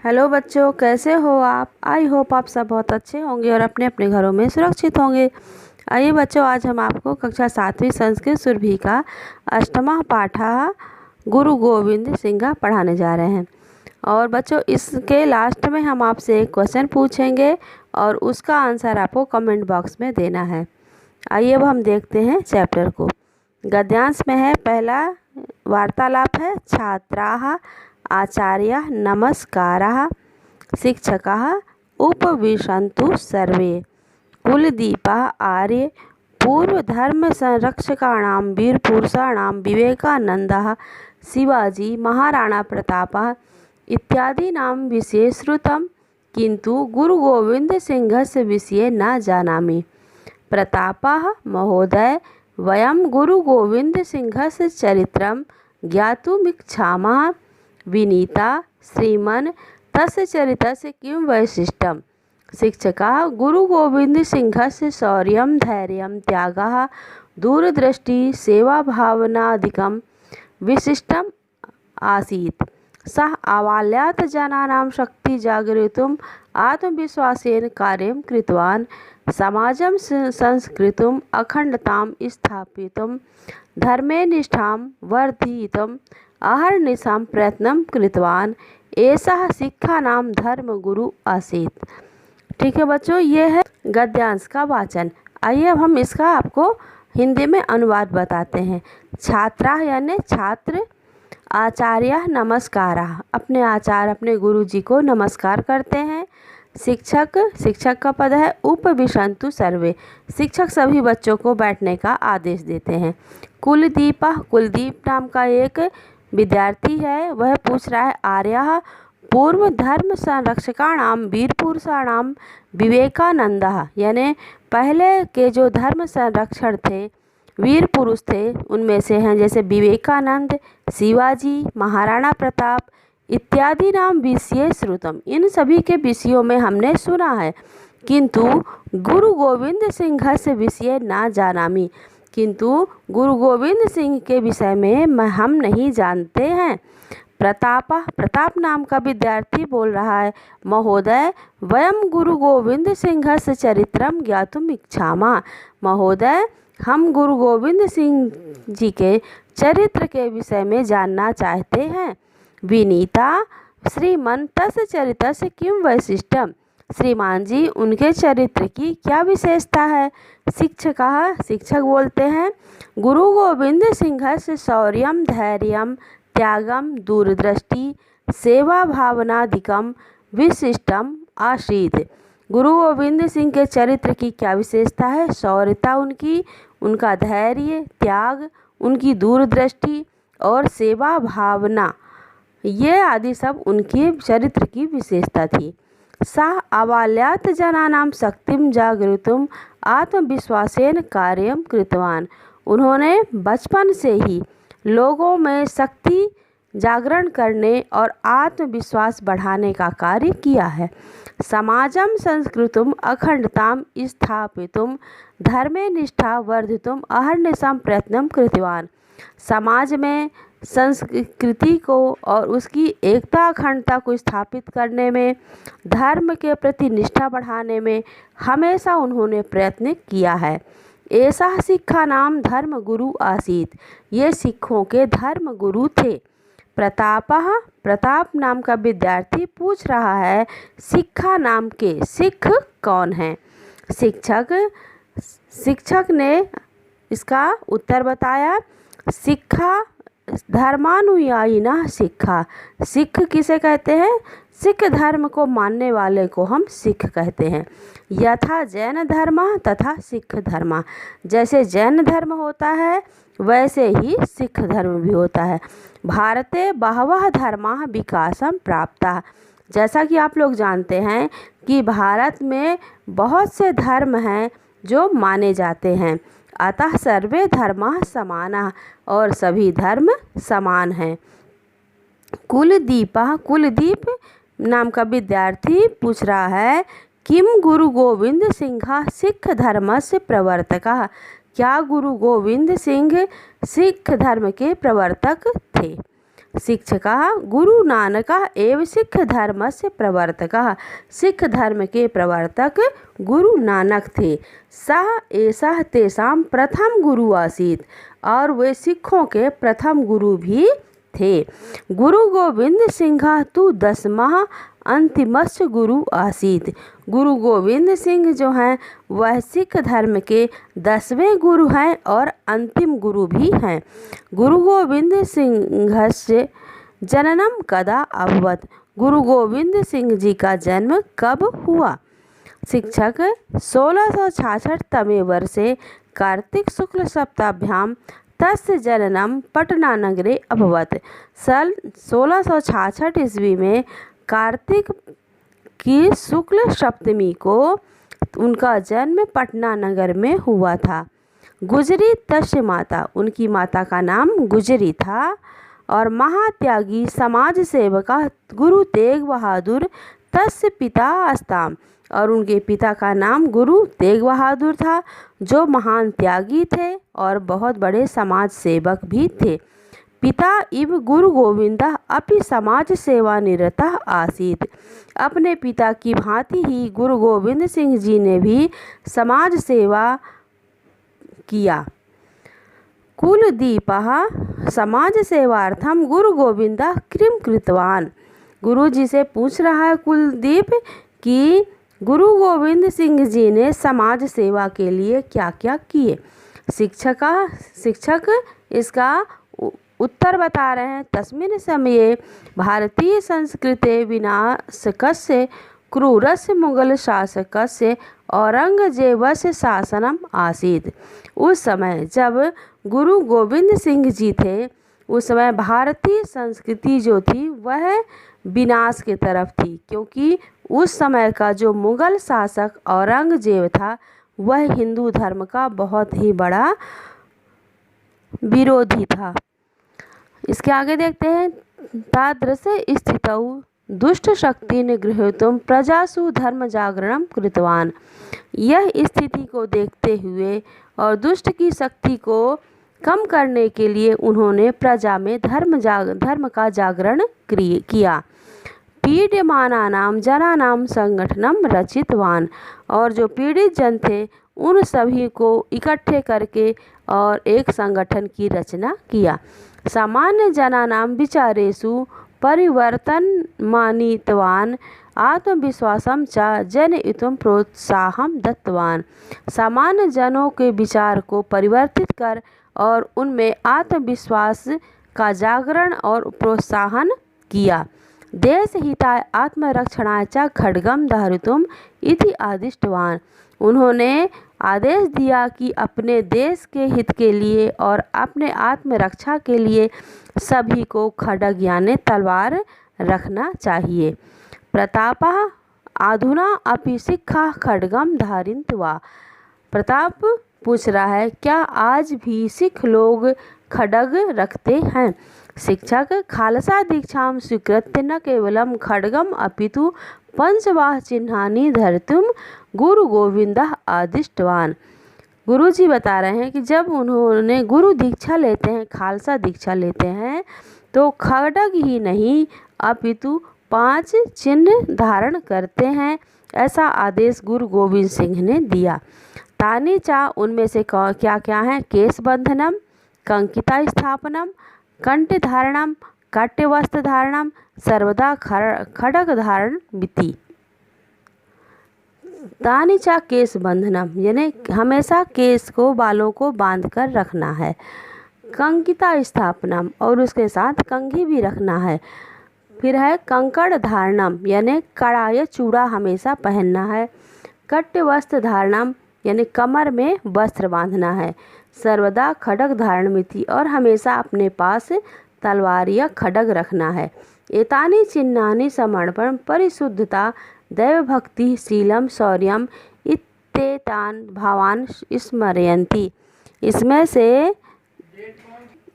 Hello बच्चों, कैसे हो आप। आई होप आप सब बहुत अच्छे होंगे और अपने अपने घरों में सुरक्षित होंगे। आइए बच्चों, आज हम आपको कक्षा 7वीं संस्कृत सुरभि का अष्टमा पाठा गुरु गोविंद सिंह पढ़ाने जा रहे हैं। और बच्चों, इसके लास्ट में हम आपसे एक क्वेश्चन पूछेंगे और उसका आंसर आपको कमेंट बॉक्स में देना है। आइए अब हम देखते हैं चैप्टर को। गद्यांश में है, पहला वार्तालाप है, छात्राः आचार्य नमस्कारः शिक्षकाः उपविशन्तु सर्वे। कुलदीपः आर्य पूर्वधर्म संरक्षकाणां वीरपुरुषाणां विवेकानन्दः शिवाजी महाराणा प्रतापः इत्यादीनां विषये श्रुतं, किन्तु गुरुगोविन्दसिंहस्य विषये न जानामि। प्रतापः महोदय, वयं गुरुगोविन्दसिंहस्य चरित्रं ज्ञातुमिच्छामः। विनीता श्रीमन् तस्य चरितस्य किं वैशिष्ट्यम्। शिक्षकः गुरुगोविन्दसिंहस्य शौर्यं धैर्यं त्यागः दूरदृष्टि सेवाभावनादिकं विशिष्टम् आसीत्। सः आबाल्यात् जनानां शक्ति जागरितुम् आत्मविश्वासेन कार्यं कृतवान्। समाजं संस्कृतिम् अखण्डतां स्थापयितुं धर्मे निष्ठां वर्धयितुम् अहर्निशं प्रयत्नं कृतवान्। एषः सिक्खानां धर्मगुरु आसीत्। ठीक है बच्चों, ये है गद्यांश का वाचन। आइए अब हम इसका आपको हिंदी में अनुवाद बताते हैं। छात्रा यानी छात्र, आचार्य नमस्कारः अपने आचार्य अपने गुरु जी को नमस्कार करते हैं। शिक्षक, शिक्षक का पद है उपविशन्तु सर्वे, शिक्षक सभी बच्चों को बैठने का आदेश देते हैं। कुलदीपः, कुलदीप नाम का एक विद्यार्थी है, वह पूछ रहा है आर्यः पूर्व धर्म संरक्षकाणाम वीर पुरुषाणाम विवेकानंदः, यानी पहले के जो धर्म संरक्षण थे, वीर पुरुष थे, उनमें से हैं जैसे विवेकानंद, शिवाजी, महाराणा प्रताप इत्यादि नाम विषय श्रुतम, इन सभी के विषयों में हमने सुना है। किंतु गुरु गोविंद सिंह से विषय ना जानामी, किंतु गुरु गोविंद सिंह के विषय में हम नहीं जानते हैं। प्रताप, प्रताप नाम का विद्यार्थी बोल रहा है महोदय, वयम गुरु गोविंद सिंह से चरित्रम ज्ञातुम इच्छामः। महोदय, हम गुरु गोविंद सिंह जी के चरित्र के विषय में जानना चाहते हैं। विनीता श्रीमन् तस्य चरितस्य किं वैशिष्ट्यम्, श्रीमान जी उनके चरित्र की क्या विशेषता है। शिक्षकः, शिक्षक बोलते हैं गुरु गोविंद सिंह से शौर्यं धैर्यं त्यागं दूरदृष्टि सेवा भावनादिकं विशिष्टम आसीत्। गुरु गोविंद सिंह के चरित्र की क्या विशेषता है। शौर्यता उनकी, उनका धैर्य, त्याग, उनकी दूरदृष्टि और सेवा भावना, ये आदि सब उनके चरित्र की विशेषता थी। सः आबाल्यात् जनानां शक्तिं जागरितुम् आत्मविश्वासेन कार्यं कृतवान्, उन्होंने बचपन से ही लोगों में शक्ति जागरण करने और आत्मविश्वास बढ़ाने का कार्य किया है। समाजं संस्कृतिम् अखंडतां स्थापयितुं धर्मे निष्ठा वर्धितुम् अहर्निशं प्रयत्नं कृतवान्, समाज में संस्कृति को और उसकी एकता अखंडता को स्थापित करने में, धर्म के प्रति निष्ठा बढ़ाने में हमेशा उन्होंने प्रयत्न किया है। ऐसा सिक्खानां धर्म गुरु आसीत्, ये सिखों के धर्म गुरु थे। प्रतापः, प्रताप नाम का विद्यार्थी पूछ रहा है सिक्खा नाम के सिख कौन हैं। शिक्षक, शिक्षक ने इसका उत्तर बताया, सिक्खा धर्मानुयायिनः सिक्खा, सिख किसे कहते हैं, सिख धर्म को मानने वाले को हम सिख कहते हैं। यथा जैन धर्म तथा सिख धर्म, जैसे जैन धर्म होता है वैसे ही सिख धर्म भी होता है। भारते बहवः धर्माः विकासं प्राप्ताः, जैसा कि आप लोग जानते हैं कि भारत में बहुत से धर्म हैं जो माने जाते हैं। अतः सर्वे धर्माः समानाः, और सभी धर्म समान हैं। कुलदीपः, कुलदीप नाम का विद्यार्थी पूछ रहा है किम गुरु गोविंद सिंह सिख धर्मस्य प्रवर्तकः, क्या गुरु गोविंद सिंह सिख धर्म के प्रवर्तक थे। शिक्षकः गुरु नानकः एव सिख धर्मस्य प्रवर्तकः। सिख धर्म के प्रवर्तक गुरु नानक थे। सः एषः तेषां प्रथम गुरु आसीत्, और वे सिखों के प्रथम गुरु भी थे। गुरु गोविंद सिंह तु दसमः अंतिमस्य गुरु आसीत्। गुरु गोविंद सिंह जो हैं वह सिख धर्म के 10वें गुरु हैं और अंतिम गुरु भी हैं। गुरु गोविंद सिंहस्य जननम कदा अभवत्। गुरु गोविंद सिंह जी का जन्म कब हुआ? शिक्षक 1666 तमे वर्षे कार्तिक शुक्ल सप्ताभ्याम तस्य जननम पटना नगरे अभवत्। सन 1666 ईस्वी में कार्तिक की शुक्ल सप्तमी को उनका जन्म पटना नगर में हुआ था। गुजरी तस्य माता, उनकी माता का नाम गुजरी था। और महात्यागी समाज सेवका गुरु तेग बहादुर तस्य पिता अस्ताम, और उनके पिता का नाम गुरु तेग बहादुर था, जो महान त्यागी थे और बहुत बड़े समाज सेवक भी थे। पिता इव गुरु गोविंदः अपि समाज सेवा निरतः आसीत्। अपने पिता की भांति ही गुरु गोविंद सिंह जी ने भी समाज सेवा किया। कुलदीपः समाज सेवार्थम गुरु गोविंदः किं कृतवान। गुरु जी से पूछ रहा है कुलदीप कि गुरु गोविंद सिंह जी ने समाज सेवा के लिए क्या क्या किए। शिक्षक इसका उत्तर बता रहे हैं। तस्मिन् समये भारतीय संस्कृते विनाशकस्य क्रूरस्य मुगल शासकस्य औरंगजेबस्य शासनम आसीत्। उस समय जब गुरु गोविंद सिंह जी थे, उस समय भारतीय संस्कृति जो थी वह विनाश की तरफ थी, क्योंकि उस समय का जो मुगल शासक औरंगजेब था वह हिंदू धर्म का बहुत ही बड़ा विरोधी था। इसके आगे देखते हैं। तादृश स्थितौ दुष्ट शक्ति निगृहीतुं प्रजासु धर्म जागरणं कृतवान। यह स्थिति को देखते हुए और दुष्ट की शक्ति को कम करने के लिए उन्होंने प्रजा में धर्म का जागरण किया। पीड्यमानानां जनानां संगठनम रचितवान, और जो पीड़ित जन थे उन सभी को इकट्ठे करके और एक संगठन की रचना किया। सामान्य जनानां विचारेषु परिवर्तनमानीतवान आत्मविश्वासं च जनयितुं प्रोत्साहं दत्तवान। सामान्य जनों के विचार को परिवर्तित कर और उनमें आत्मविश्वास का जागरण और प्रोत्साहन किया। देशहिताय आत्मरक्षणाय च खड्गं धारयितुम् इति आदिष्टवान। उन्होंने आदेश दिया कि अपने देश के हित के लिए और अपने आत्मरक्षा के लिए सभी को खड्ग यानी तलवार रखना चाहिए। प्रतापः अधुना अपि सिक्खाः खड्गं धारयन्ति वा। प्रताप पूछ रहा है, क्या आज भी सिख लोग खड्ग रखते हैं? शिक्षक खालसा दीक्षां स्वीकृत्य न केवलं खड्गम अपितु पंचवाह चिन्हानि धर्तुं गुरु गोविंदः आदिष्टवान। गुरु जी बता रहे हैं कि जब उन्होंने गुरु दीक्षा लेते हैं, खालसा दीक्षा लेते हैं, तो खड्ग ही नहीं अपितु 5 चिन्ह धारण करते हैं। ऐसा आदेश गुरु गोविंद सिंह ने दिया। तानि चा, उनमें से क्या क्या हैं? केश बंधनम, कंकिता स्थापनम, कंठ धारणम, काट्य वस्त्र धारणम, सर्वदा खड्ग धारण विति। तानि चा केश बंधनम यानी हमेशा केश को, बालों को बांध कर रखना है। कंकिता स्थापनम, और उसके साथ कंघी भी रखना है। फिर है कंकड़ धारणम यानी कड़ा या चूड़ा हमेशा पहनना है। कट्य वस्त्र धारणम यानी कमर में वस्त्र बांधना है। सर्वदा खड्ग धारण मिति, और हमेशा अपने पास तलवार या खड्ग रखना है। एतानि चिन्हानि समर्पण परिशुद्धता दैव भक्ति शीलम शौर्यम इत्येतान भावान स्मरयन्ति। इसमें से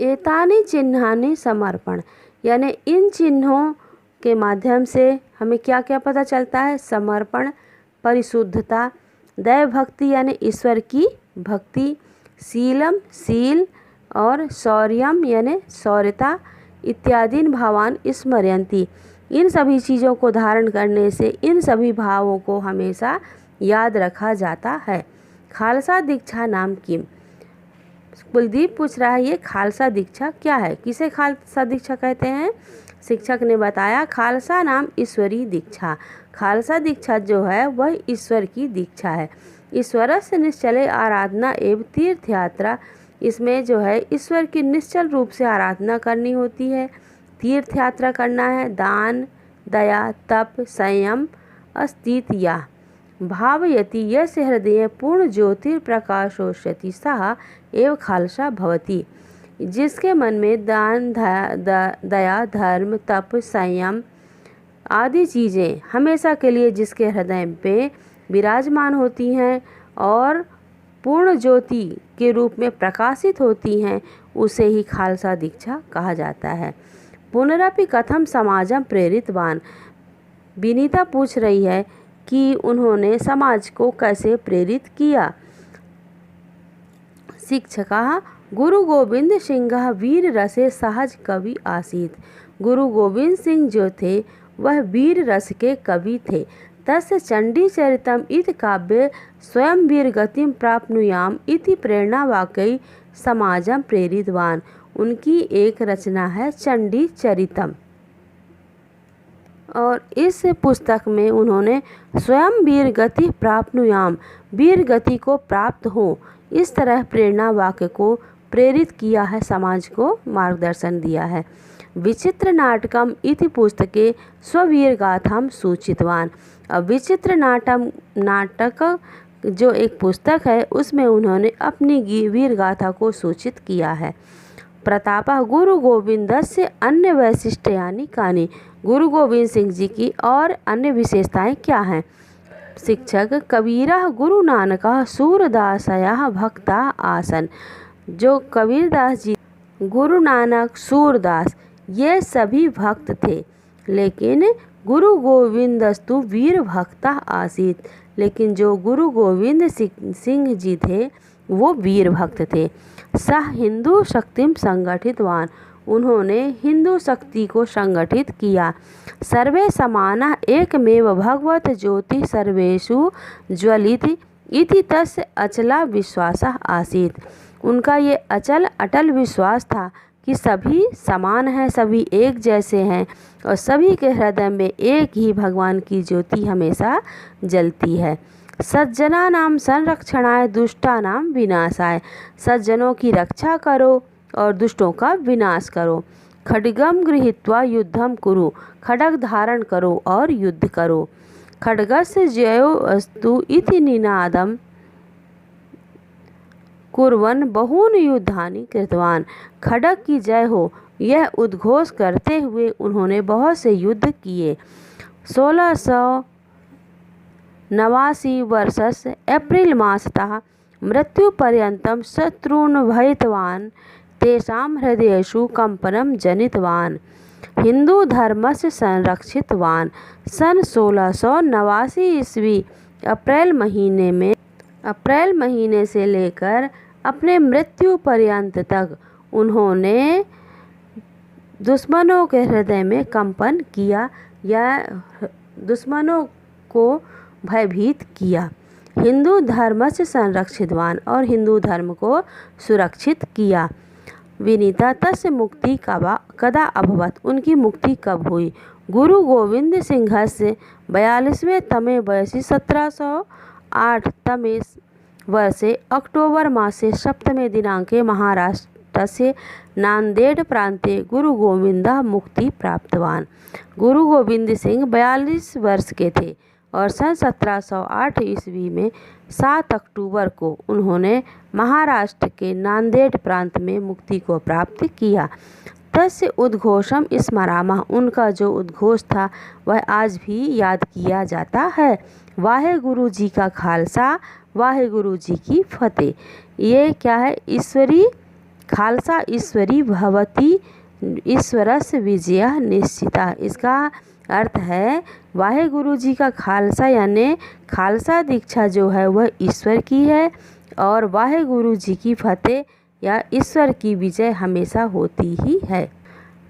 एतानि चिन्हानि समर्पण यानी इन चिन्हों के माध्यम से हमें क्या क्या पता चलता है? समर्पण, परिशुद्धता, दैव भक्ति यानी ईश्वर की भक्ति, शीलम शील, और शौर्यम यानी शौर्यता, इत्यादीन भावान स्मरयन्ति। इन सभी चीज़ों को धारण करने से इन सभी भावों को हमेशा याद रखा जाता है। खालसा दीक्षा नाम किम? कुलदीप पूछ रहा है ये खालसा दीक्षा क्या है, किसे खालसा दीक्षा कहते हैं? शिक्षक ने बताया खालसा नाम ईश्वरी दीक्षा। खालसा दीक्षा जो है वह ईश्वर की दीक्षा है। ईश्वर से निश्चले आराधना एवं तीर्थ यात्रा, इसमें जो है ईश्वर की निश्चल रूप से आराधना करनी होती है, तीर्थ यात्रा करना है, दान, दया, तप, संयम, अस्तित्व या भावयति यस्य हृदय पूर्ण ज्योतिर्प्रकाशोष्यति सः एव खालसा भवति। जिसके मन में दान, दया, धर्म, तप, संयम आदि चीज़ें हमेशा के लिए जिसके हृदय पे विराजमान होती हैं और पूर्ण ज्योति के रूप में प्रकाशित होती हैं, उसे ही खालसा दीक्षा कहा जाता है। पुनरपि कथम समाजम प्रेरितवान? विनीता पूछ रही है कि उन्होंने समाज को कैसे प्रेरित किया। शिक्षकः गुरु गोविंद सिंह वीर रसे सहज कवि आसीत। गुरु गोविंद सिंह जो थे वह वीर रस के कवि थे। तस्य चंडी चरितम इति काव्य स्वयं वीर गतिम प्राप्नुयाम इति प्रेरणा वाकई समाजम प्रेरितवान। उनकी एक रचना है चंडी चरितम और इस पुस्तक में उन्होंने स्वयं वीर गति प्राप्नुयाम, वीर गति को प्राप्त हो, इस तरह प्रेरणा वाक्य को प्रेरित किया है, समाज को मार्गदर्शन दिया है। विचित्र नाटकम इति पुस्तके स्ववीर गाथाम सूचितवान। अब विचित्र नाटक जो एक पुस्तक है उसमें उन्होंने अपनी वीर गाथा को सूचित किया है। प्रतापः गुरु गोविंदस्य अन्य वैशिष्ट्यानि कानि? गुरु गोविंद सिंह जी की और अन्य विशेषताएं क्या हैं? शिक्षक कबीरः गुरु नानकः सूरदासयः भक्ता आसन। जो कबीरदास जी, गुरु नानक, सूरदास ये सभी भक्त थे, लेकिन गुरु गोविंदस्तु वीर भक्ता आसीत। लेकिन जो गुरु गोविंद सिंह जी थे वो वीर भक्त थे। सह हिंदू शक्तिम संगठितवान। उन्होंने हिंदू शक्ति को संगठित किया। सर्वे समाना एकमेव भगवत ज्योति सर्वेषु ज्वलित इति तस्य अचला विश्वासः आसीत। उनका ये अटल विश्वास था कि सभी समान हैं, सभी एक जैसे हैं और सभी के हृदय में एक ही भगवान की ज्योति हमेशा जलती है। सज्जना नाम संरक्षणाय दुष्टा नाम विनाशाय। सज्जनों की रक्षा करो और दुष्टों का विनाश करो। खड्गम गृहीत्वा युद्धम कुरु। खड्ग धारण करो और युद्ध करो। खड्गस्य जयो अस्तु इति निनादम कुर्वन् बहून युद्धानि कृतवान। खड्ग की जय हो यह उद्घोष करते हुए उन्होंने बहुत से युद्ध किए। 1689 वर्षस्य एप्रिल मासतः मृत्युपर्यन्तं शत्रून् भयितवान् तेषां हृदयेषु कंपनं जनितवान्। हिंदू धर्मस्य संरक्षितवान्। सन 1689 ईस्वी अप्रैल महीने से लेकर अपने मृत्यु पर्यंत तक उन्होंने दुश्मनों के हृदय में कंपन किया या दुश्मनों को भयभीत किया। हिंदू धर्म से संरक्षितवान और हिंदू धर्म को सुरक्षित किया। विनीता तस्य मुक्ति कदा अभवत? उनकी मुक्ति कब हुई? गुरु गोविंद सिंह से 42वें तमे वयसि 1708 तमे वर्षे अक्टोबर मासे सप्तमे दिनांके महाराष्ट्रस्य नांदेड़ प्रांते गुरु गोविंदः मुक्ति प्राप्तवान। गुरु गोविंद सिंह 42 वर्ष के थे और सन 1708 ईस्वी में 7 अक्टूबर को उन्होंने महाराष्ट्र के नांदेड़ प्रांत में मुक्ति को प्राप्त किया। तस्य उद्घोषम स्मरामः। उनका जो उद्घोष था वह आज भी याद किया जाता है। वाहे गुरु जी का खालसा, वाहे गुरु जी की फतेह। ये क्या है? ईश्वरी खालसा ईश्वरी भवती ईश्वरस्य विजय निश्चिता। इसका अर्थ है वाहे गुरु जी का खालसा यानी खालसा दीक्षा जो है वह ईश्वर की है और वाहे गुरु जी की फतेह या ईश्वर की विजय हमेशा होती ही है।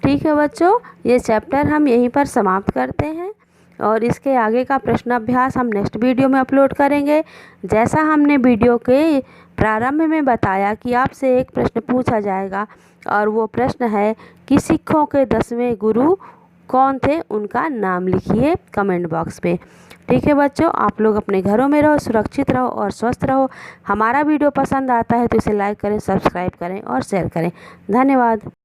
ठीक है बच्चों, ये चैप्टर हम यहीं पर समाप्त करते हैं और इसके आगे का प्रश्न अभ्यास हम नेक्स्ट वीडियो में अपलोड करेंगे। जैसा हमने वीडियो के प्रारंभ में बताया कि आपसे एक प्रश्न पूछा जाएगा और वो प्रश्न है कि सिखों के 10वें गुरु कौन थे, उनका नाम लिखिए कमेंट बॉक्स में। ठीक है बच्चों, आप लोग अपने घरों में रहो, सुरक्षित रहो और स्वस्थ रहो। हमारा वीडियो पसंद आता है तो इसे लाइक करें, सब्सक्राइब करें और शेयर करें। धन्यवाद।